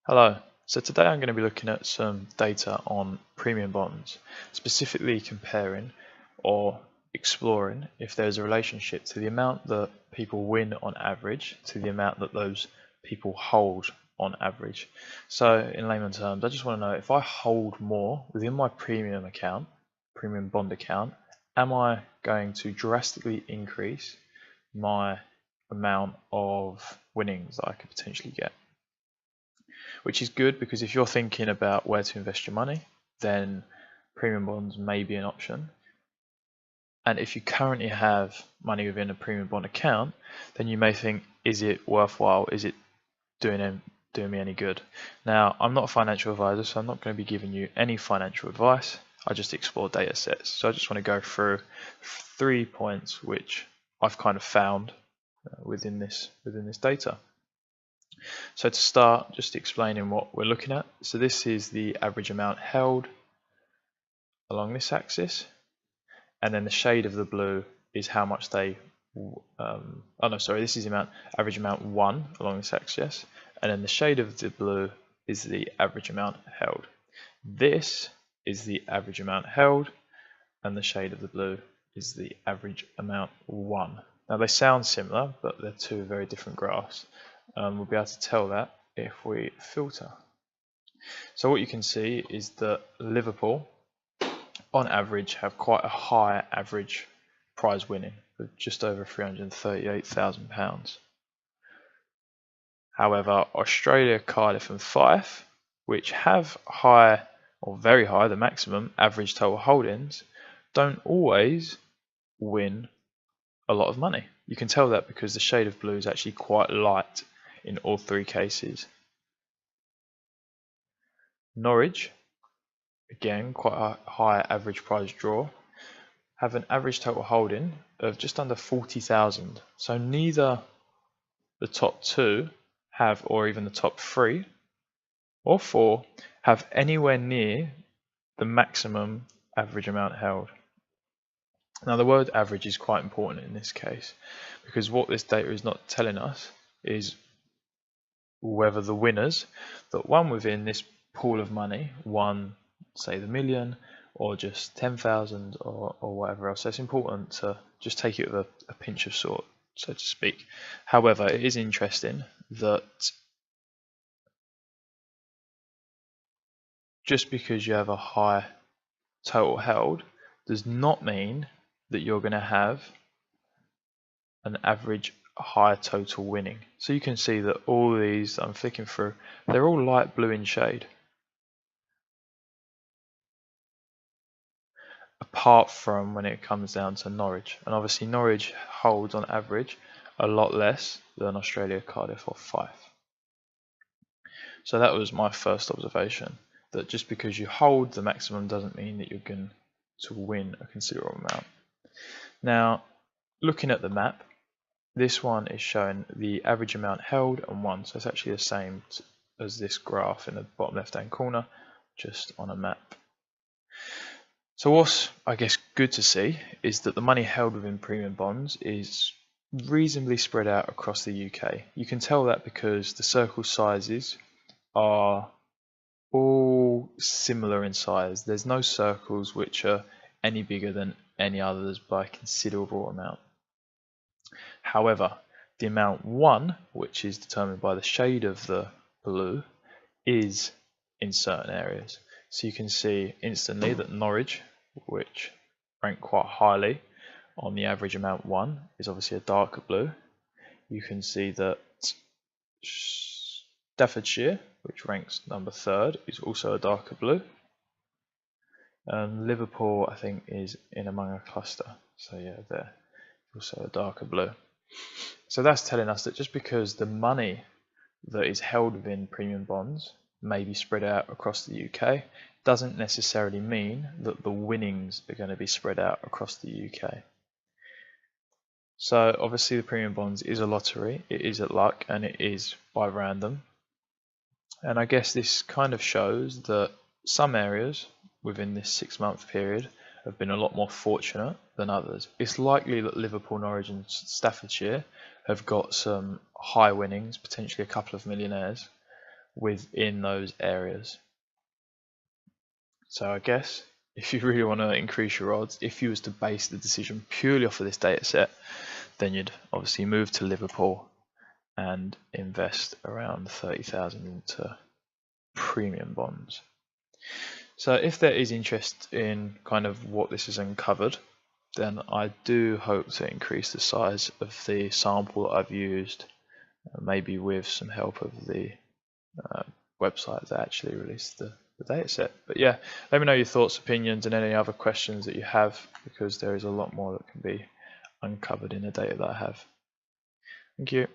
Hello, so today I'm going to be looking at some data on premium bonds, specifically comparing or exploring if there's a relationship to the amount that people win on average to the amount that those people hold on average. So in layman terms, I just want to know if I hold more within my premium bond account, am I going to drastically increase my amount of winnings that I could potentially get? Which is good because if you're thinking about where to invest your money, then premium bonds may be an option. And if you currently have money within a premium bond account, then you may think, is it worthwhile? Is it doing me any good? Now, I'm not a financial advisor, so I'm not going to be giving you any financial advice. I just explore data sets. So I just want to go through 3 points which I've kind of found within this data. So to start, just explaining what we're looking at. So this is the average amount held along this axis, and then the shade of the blue is how much they this is the average amount won along this axis, and then the shade of the blue is the average amount held. This is the average amount held, and the shade of the blue is the average amount won. Now they sound similar, but they're two very different graphs. We'll be able to tell that if we filter. So what you can see is that Liverpool on average have quite a high average prize winning of just over £338,000. However, Australia, Cardiff and Fife, which have high or very high, the maximum average total holdings, don't always win a lot of money. You can tell that because the shade of blue is actually quite light in all 3 cases. Norwich, again quite a high average prize draw, have an average total holding of just under 40,000. So neither the top 2 have, or even the top 3 or 4 have anywhere near the maximum average amount held. Now the word average is quite important in this case, because what this data is not telling us is whether the winners that won within this pool of money won, say, the million or just 10,000 or whatever else. So it's important to just take it with a pinch of salt, so to speak. However, it is interesting that just because you have a high total held does not mean that you're going to have an average high total winning. So you can see that all these I'm flicking through, they're all light blue in shade, apart from when it comes down to Norwich. And obviously Norwich holds on average a lot less than Australia, Cardiff or Fife. So that was my first observation, that just because you hold the maximum doesn't mean that you're going to win a considerable amount. Now, looking at the map, this one is showing the average amount held and won, so it's actually the same as this graph in the bottom left hand corner, just on a map. So what's, I guess, good to see is that the money held within premium bonds is reasonably spread out across the UK. You can tell that because the circle sizes are all similar in size. There's no circles which are any bigger than any others by a considerable amount. However, the amount won, which is determined by the shade of the blue, is in certain areas. So you can see instantly that Norwich, which rank quite highly on the average amount won, is obviously a darker blue. You can see that Staffordshire, which ranks number 3rd, is also a darker blue. Liverpool, I think, is in among a cluster. So yeah, they're also a darker blue. So that's telling us that just because the money that is held within premium bonds may be spread out across the UK, doesn't necessarily mean that the winnings are going to be spread out across the UK. So obviously the premium bonds is a lottery, it is at luck, and it is by random. And I guess this kind of shows that some areas within this 6-month period have been a lot more fortunate than others. It's likely that Liverpool, Norwich and Staffordshire have got some high winnings, potentially a couple of millionaires, within those areas. So I guess if you really want to increase your odds, if you was to base the decision purely off of this data set, then you'd obviously move to Liverpool and invest around 30,000 into premium bonds. So if there is interest in kind of what this has uncovered, then I do hope to increase the size of the sample that I've used, maybe with some help of the website that actually released the data set. But yeah, let me know your thoughts, opinions, and any other questions that you have, because there is a lot more that can be uncovered in the data that I have. Thank you.